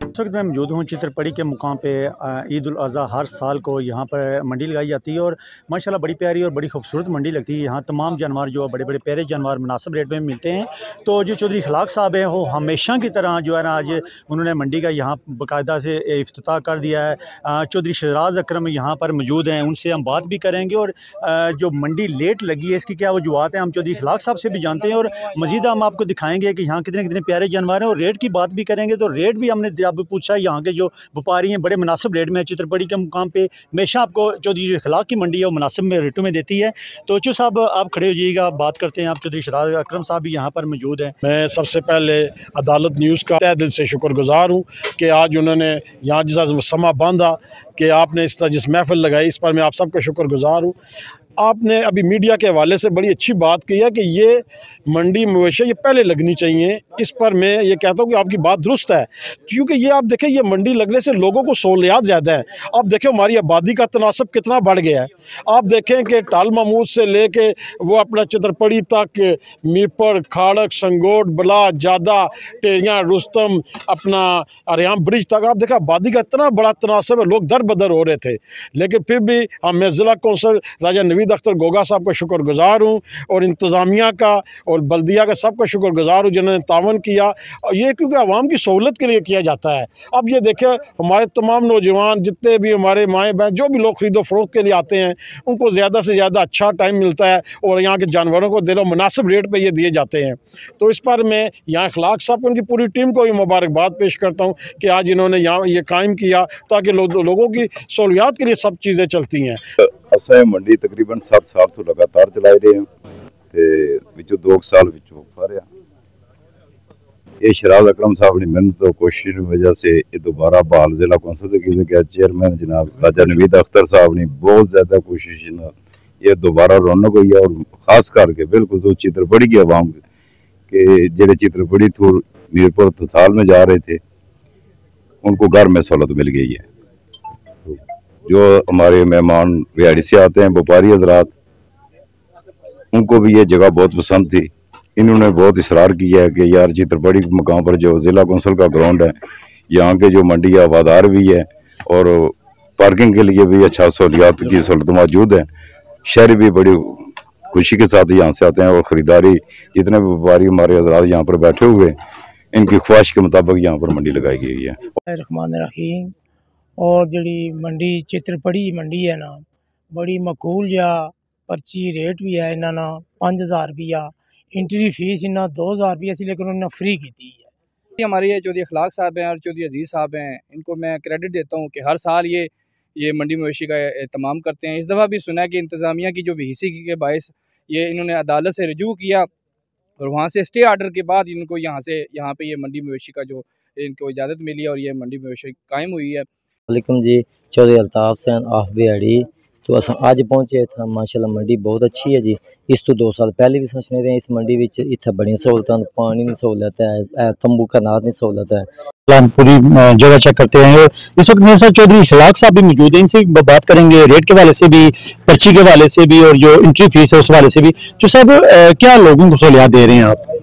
इस वक्त मैं मौजूद हूँ चित्रपड़ी के मुकाम पे। ईद उल अज़हा हर साल को यहाँ पर मंडी लगाई जाती है और माशाल्लाह बड़ी प्यारी और बड़ी खूबसूरत मंडी लगती है। यहाँ तमाम जानवर जो बड़े बड़े प्यारे जानवर मुनासिब रेट में मिलते हैं। तो जो चौधरी इखलाक साहब हैं वो हमेशा की तरह जो है ना आज उन्होंने मंडी का यहाँ बाकायदा से इफ्तिताह कर दिया है। चौधरी शहराज अकरम यहाँ पर मौजूद हैं, उनसे हम बात भी करेंगे और जो मंडी लेट लगी है इसकी क्या वजूहत हैं हम चौधरी इखलाक साहब से भी जानते हैं और मज़ीद हम आपको दिखाएँगे कि यहाँ कितने कितने प्यारे जानवर हैं और रेट की बात भी करेंगे। तो रेट भी हमने अब पूछा है, यहाँ के जो व्यापारी हैं बड़े मुनासिब रेट में चित्रपड़ी के मुकाम पे हमेशा आपको चौधरी इखलाक की मंडी है वो मुनासिब में रेटों में देती है। तो चो साहब आप खड़े हो जाइएगा, बात करते हैं। आप चौधरी शहराज अकरम साहब भी यहाँ पर मौजूद हैं। मैं सबसे पहले अदालत न्यूज़ का तहे दिल से शुक्रगुजार हूँ कि आज उन्होंने यहाँ जैसा समा बांधा कि आपने इस तरह जिस महफिल लगाई, इस पर मैं आप सबका शुक्रगुजार हूँ। आपने अभी मीडिया के हवाले से बड़ी अच्छी बात की है कि ये मंडी मवेशी ये पहले लगनी चाहिए। इस पर मैं ये कहता हूँ कि आपकी बात दुरुस्त है, क्योंकि ये आप देखें ये मंडी लगने से लोगों को सहूलियात ज़्यादा है। आप देखें हमारी आबादी का तनासब कितना बढ़ गया है। आप देखें कि टाल महमूद से ले कर वो अपना चित्रपड़ी तक, मीरपुर, खाड़क, संगोट, बला, जादा, टेरियाँ, रुस्तम, अपना अरियाम ब्रिज तक आप देखें आबादी का इतना बड़ा तनासब है, लोग दर बदर हो रहे थे। लेकिन फिर भी मैं ज़िला कौंसल राजा नवीद अख्तर गोगा साहब का शुक्रगुजार हूँ और इंतज़ामिया का और बल्दिया का सबका शुक्रगुजार हूँ जिन्होंने तावन किया। और ये क्योंकि आवाम की सहूलत के लिए किया जाता है। अब ये देखें हमारे तमाम नौजवान जितने भी हमारे माएँ बहन जो भी लोग खरीदो फरोख्त के लिए आते हैं उनको ज़्यादा से ज़्यादा अच्छा टाइम मिलता है और यहाँ के जानवरों को दिलो मुनासिब रेट पर ये दिए जाते हैं। तो इस पर मैं यहाँ इखलाक साहब उनकी पूरी टीम को भी मुबारकबाद पेश करता हूँ कि आज इन्होंने यहाँ ये कायम किया ताकि लोगों की सहूलियात के लिए सब चीज़ें चलती हैं। असें मंडी तकरीबन 7 साल तो लगातार चला रहे हैं ते विचों 2 साल विचों फरिया ये शहराज अकरम साहब ने मेहनत और कोशिश की वजह से ये दोबारा बहाल जिला कौंसल से किया गया। चेयरमैन जनाब राजा नवीद अख्तर साहब ने बहुत ज़्यादा कोशिश ये दोबारा रौनक हुई है और ख़ास करके बिल्कुल जो चित्रपड़ी की आवाम के जेडे चित्रपड़ी थ्रू मीरपुर तथाल में जा रहे थे उनको घर में सहूलत मिल गई है। जो हमारे मेहमान बिहाड़ी से आते हैं व्यापारी हजरात उनको भी ये जगह बहुत पसंद थी। इन्होंने बहुत इसरार किया है कि यार चित्रपड़ी मकाम पर जो ज़िला कौंसल का ग्राउंड है यहाँ के जो मंडी आबादार भी है और पार्किंग के लिए भी अच्छा सहूलियात की सहूलत मौजूद है। शहरी भी बड़ी खुशी के साथ यहाँ से आते हैं और ख़रीदारी जितने भी व्यापारी हमारे हजरात यहाँ पर बैठे हुए इनकी ख्वाहिश के मुताबिक यहाँ पर मंडी लगाई गई है। रहमान रहीम और जी मंडी चित्रपड़ी मंडी है ना बड़ी मकूल या पर्ची रेट भी है इन्होंने 5000 रुपया, एंट्री फीस इन्हें 2000 रुपया सी लेकिन उन्होंने फ्री की है। हमारे ये चौधरी इखलाक साहब हैं और चौधरी अजीज़ साहब हैं, इनको मैं क्रेडिट देता हूँ कि हर साल ये मंडी मवेशी का एहतमाम करते हैं। इस दफ़ा भी सुना कि इंतज़ामिया की जो बेहिसी के बायस ये इन्होंने अदालत से रजू किया और वहाँ से स्टे आर्डर के बाद इनको यहाँ पे ये मंडी मवेशी का जो इनको इजाज़त मिली और ये मंडी मवेशी कायम हुई है। वालेकुम जी, चौधरी अल्ताफ हुसैन ऑफ बिहाड़ी। तो अस अज पहुंचे था, माशाल्लाह मंडी बहुत अच्छी है जी। इस तो 2 साल पहले भी सोचने थे इस मंडी विच इत्थे बड़ी सहूलतां, पानी की सहूलत है, तंबू कनात की सहूलत है। हम पूरी जगह चेक करते हैं। इस वक्त मेरे साथ चौधरी इखलाक साहब भी मौजूद हैं, इनसे बात करेंगे रेट के वाले से भी, पर्ची के वाले से भी और जो एंट्री फीस है उस वाले से भी। जो साहब क्या लोगों को सहूलियात दे रहे हैं आप?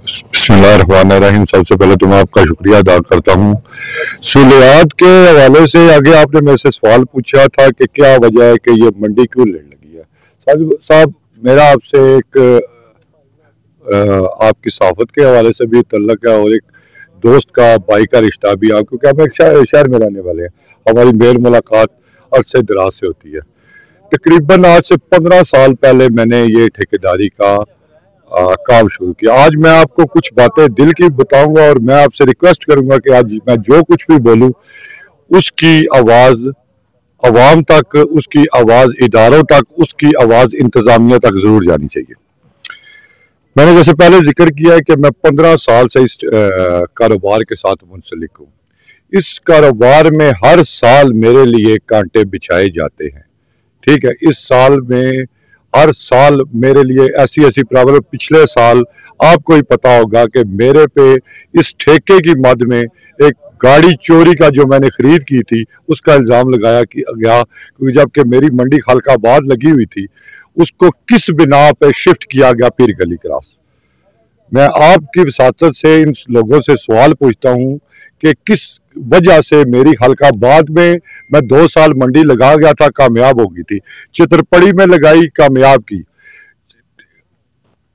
बिस्मिल्लाहिर्रहमानिर्रहीम। सबसे पहले तो मैं आपका शुक्रिया अदा करता हूँ। सहूलियात के हवाले से आगे आपने मेरे से सवाल पूछा था कि क्या वजह है कि ये मंडी क्यों लेट लगी है। साहब मेरा आपसे एक आपकी सहाफत के हवाले से भी तल्लक है और एक दोस्त का भाई का रिश्ता भी है, क्योंकि हम एक शहर में रहने वाले हैं। हमारी मेल मुलाकात अरसे दराज से होती है। तकरीबन आज से 15 साल पहले मैंने ये ठेकेदारी का काम शुरू किया। आज मैं आपको कुछ बातें दिल की बताऊंगा और मैं आपसे रिक्वेस्ट करूंगा कि आज मैं जो कुछ भी बोलूं उसकी आवाज़ अवाम तक, उसकी आवाज़ इदारों तक, उसकी आवाज़ इंतज़ामिया तक ज़रूर जानी चाहिए। मैंने जैसे पहले जिक्र किया है कि मैं 15 साल से इस कारोबार के साथ मुंसलिक हूँ। इस कारोबार में हर साल मेरे लिए कांटे बिछाए जाते हैं। ठीक है, इस साल में हर साल मेरे लिए ऐसी ऐसी प्रॉब्लम। पिछले साल आपको ही पता होगा कि मेरे पे इस ठेके की मद में एक गाड़ी चोरी का जो मैंने खरीद की थी उसका इल्ज़ाम लगाया कि गया, क्योंकि जबकि मेरी मंडी खलकाबाद लगी हुई थी उसको किस बिना पे शिफ्ट किया गया पीर गली क्रॉस। मैं आपकी वसातत से इन लोगों से सवाल पूछता हूँ कि किस वजह से मेरी खलकाबाद में मैं 2 साल मंडी लगा गया था, कामयाब हो गई थी, चित्रपड़ी में लगाई कामयाब की,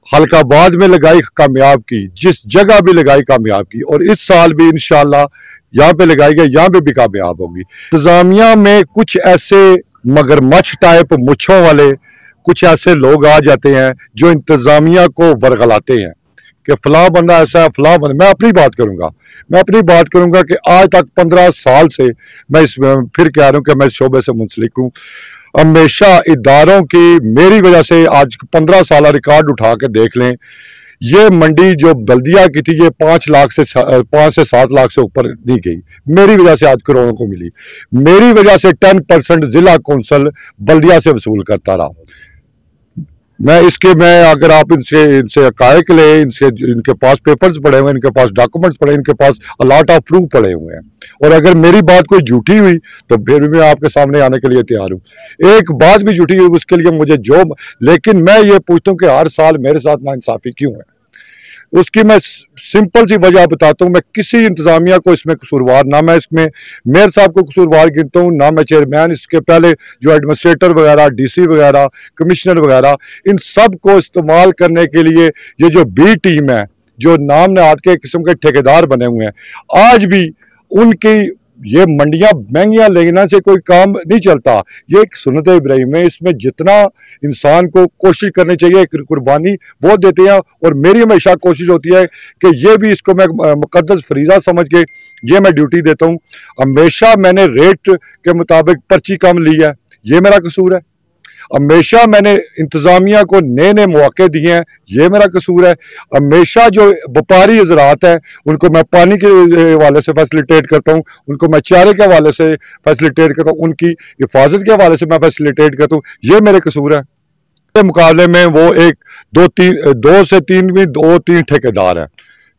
खलकाबाद में लगाई कामयाब की, जिस जगह भी लगाई कामयाब की, और इस साल भी इंशाल्लाह यहाँ पे लगाई गई, यहाँ पे भी कामयाब होगी। इंतजामिया में कुछ ऐसे मगरमच्छ टाइप मुच्छों वाले कुछ ऐसे लोग आ जाते हैं जो इंतजामिया को वरगलाते हैं कि फलां बंदा ऐसा है, फलां बंदा। मैं अपनी बात करूंगा कि आज तक 15 साल से मैं इसमें फिर कह रहा हूँ कि मैं इस शोबे से मुंसलिक हूँ। हमेशा इदारों की मेरी वजह से आज 15 साल रिकॉर्ड उठा के देख लें, ये मंडी जो बल्दिया की थी ये 5 से 7 लाख से ऊपर नहीं गई, मेरी वजह से आज करोड़ों को मिली। मेरी वजह से 10% जिला कौंसल बल्दिया से वसूल करता रहा। मैं अगर आप इनसे हकायक ले, इनके पास पेपर्स पड़े हुए हैं, इनके पास डॉक्यूमेंट्स पड़े, इनके पास अलॉट ऑफ प्रूफ पड़े हुए हैं, और अगर मेरी बात कोई झूठी हुई तो फिर भी मैं आपके सामने आने के लिए तैयार हूँ। एक बात भी झूठी हुई उसके लिए मुझे लेकिन मैं ये पूछता हूँ कि हर साल मेरे साथ नाइंसाफी क्यों है। उसकी मैं सिंपल सी वजह बताता हूँ। मैं किसी इंतजामिया को इसमें कसूरवार, ना मैं इसमें मेयर साहब को कसूरवार गिनता हूँ, ना मैं चेयरमैन, इसके पहले जो एडमिनिस्ट्रेटर वगैरह, डीसी वगैरह, कमिश्नर वगैरह, इन सब को इस्तेमाल करने के लिए ये जो बी टीम है, जो नाम नहाद के किस्म के ठेकेदार बने हुए हैं, आज भी उनकी ये मंडियां महंगियां लेने से कोई काम नहीं चलता। ये एक सुन्नत इब्राहिम है, इसमें जितना इंसान को कोशिश करनी चाहिए, कुर्बानी वो देते हैं, और मेरी हमेशा कोशिश होती है कि ये भी इसको मैं मुकद्दस फरीज़ा समझ के ये मैं ड्यूटी देता हूँ। हमेशा मैंने रेट के मुताबिक पर्ची कम ली है, ये मेरा कसूर है। हमेशा मैंने इंतजामिया को नए नए मौके दिए हैं, ये मेरा कसूर है। हमेशा जो व्यापारी हजरात हैं उनको मैं पानी के हवाले से फैसिलिटेट करता हूँ, उनको मैं चारे के हवाले से फैसिलिटेट करता हूँ, उनकी हिफाजत के हवाले से मैं फैसिलिटेट करता हूँ, ये मेरे कसूर है। के मुकाबले में वो दो से तीन ठेकेदार हैं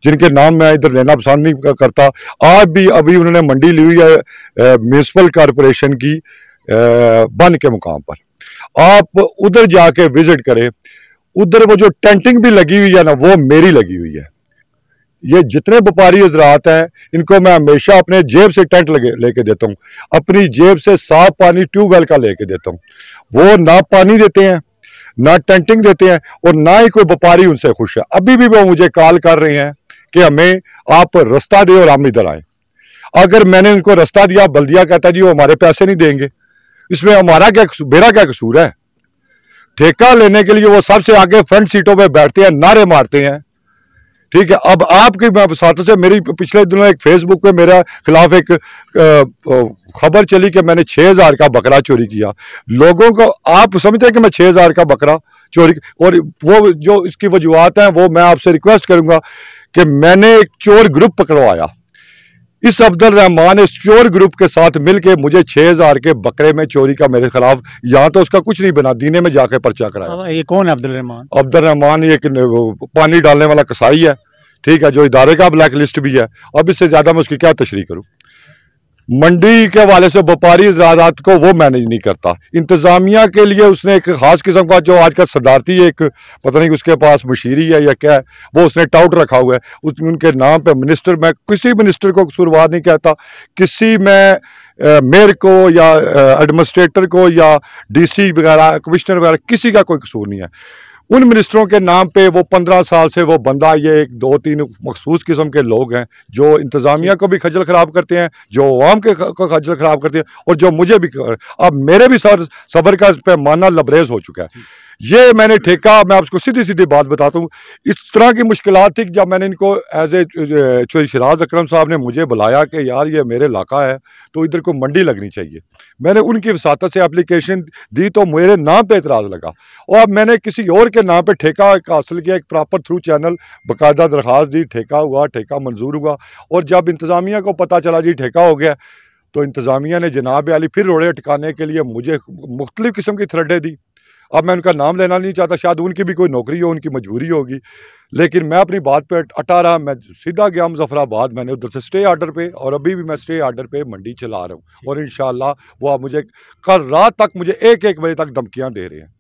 जिनके नाम मैं इधर लेना पसंद नहीं करता। आज भी अभी उन्होंने मंडी ली हुई है म्यूनसिपल कॉरपोरेशन की बन के मुकाम पर। आप उधर जाके विजिट करें, उधर वो जो टेंटिंग भी लगी हुई है ना, वो मेरी लगी हुई है। ये जितने व्यापारी हजरात हैं इनको मैं हमेशा अपने जेब से टेंट लेके देता हूँ, अपनी जेब से साफ पानी ट्यूबवेल का लेके देता हूँ। वो ना पानी देते हैं, ना टेंटिंग देते हैं, और ना ही कोई व्यापारी उनसे खुश है। अभी भी वो मुझे कॉल कर रहे हैं कि हमें आप रास्ता दे और हम इधर आए। अगर मैंने उनको रास्ता दिया, बल्दिया कहता जी वो हमारे पैसे नहीं देंगे, इसमें मेरा क्या कसूर है। ठेका लेने के लिए वो सबसे आगे फ्रंट सीटों पे बैठते हैं, नारे मारते हैं, ठीक है। अब आपकी साथों से मेरी पिछले दिनों एक फेसबुक पे मेरे खिलाफ एक खबर चली कि मैंने 6000 का बकरा चोरी किया। लोगों को आप समझते हैं कि मैं 6000 का बकरा चोरी, और वो जो इसकी वजूहत हैं वो मैं आपसे रिक्वेस्ट करूंगा कि मैंने एक चोर ग्रुप पकड़वाया। इस अब्दुल रहमान इस चोर ग्रुप के साथ मिलके मुझे 6000 के बकरे में चोरी का मेरे खिलाफ, यहाँ तो उसका कुछ नहीं बना, दीने में जाके पर्चा कराया। ये कौन है अब्दुल रहमान? अब्दुल रहमान ये पानी डालने वाला कसाई है, ठीक है, जो इदारे का ब्लैक लिस्ट भी है। अब इससे ज्यादा मैं उसकी क्या तशरीह करूं। मंडी के हवाले से व्यापारी ज़रात को वो मैनेज नहीं करता। इंतजामिया के लिए उसने एक खास किस्म का जो आज का सदारती एक पता नहीं उसके पास मशीरी है या क्या है, वो उसने टाउट रखा हुआ है। उनके नाम पे मिनिस्टर, मैं किसी मिनिस्टर को कसूरवार नहीं कहता, किसी मैं मेयर को या एडमिनिस्ट्रेटर को या डीसी वगैरह, कमिश्नर वगैरह, किसी का कोई कसूर नहीं है। उन मिनिस्टरों के नाम पे वो 15 साल से वो बंदा, ये एक 2-3 मखसूस किस्म के लोग हैं जो इंतजामिया को भी खजल खराब करते हैं, जो अवाम के खजल खराब करते हैं, और जो मुझे भी। अब मेरे भी सबर का पैमाना लबरेज हो चुका है। ये मैंने ठेका, मैं आपको सीधी सीधी बात बताता हूँ, इस तरह की मुश्किलात थी जब मैंने इनको एज ए शराज अकरम साहब ने मुझे बुलाया कि यार ये मेरे इलाका है तो इधर को मंडी लगनी चाहिए। मैंने उनकी वसातत से एप्लीकेशन दी तो मेरे नाम पे एतराज़ लगा, और अब मैंने किसी और के नाम पे ठेका हासिल किया, एक प्रॉपर थ्रू चैनल बाकायदा दरख्वास्त दी, ठेका हुआ, ठेका मंजूर हुआ। और जब इंतज़ामिया को पता चला जी ठेका हो गया, तो इंतज़ामिया ने जनाब आली फिर रोड़े टिकाने के लिए मुझे मुख्तलिफ़ किस्म की थ्रेडें दी। अब मैं उनका नाम लेना नहीं चाहता, शायद उनकी भी कोई नौकरी हो, उनकी मजबूरी होगी, लेकिन मैं अपनी बात पे अटा रहा। मैं सीधा गया मुजफ्फराबाद, मैंने उधर से स्टे आर्डर पे, और अभी भी मैं स्टे आर्डर पे मंडी चला रहा हूँ, और इंशाल्लाह वो अब मुझे कल रात तक मुझे 1-1 बजे तक धमकियाँ दे रहे हैं।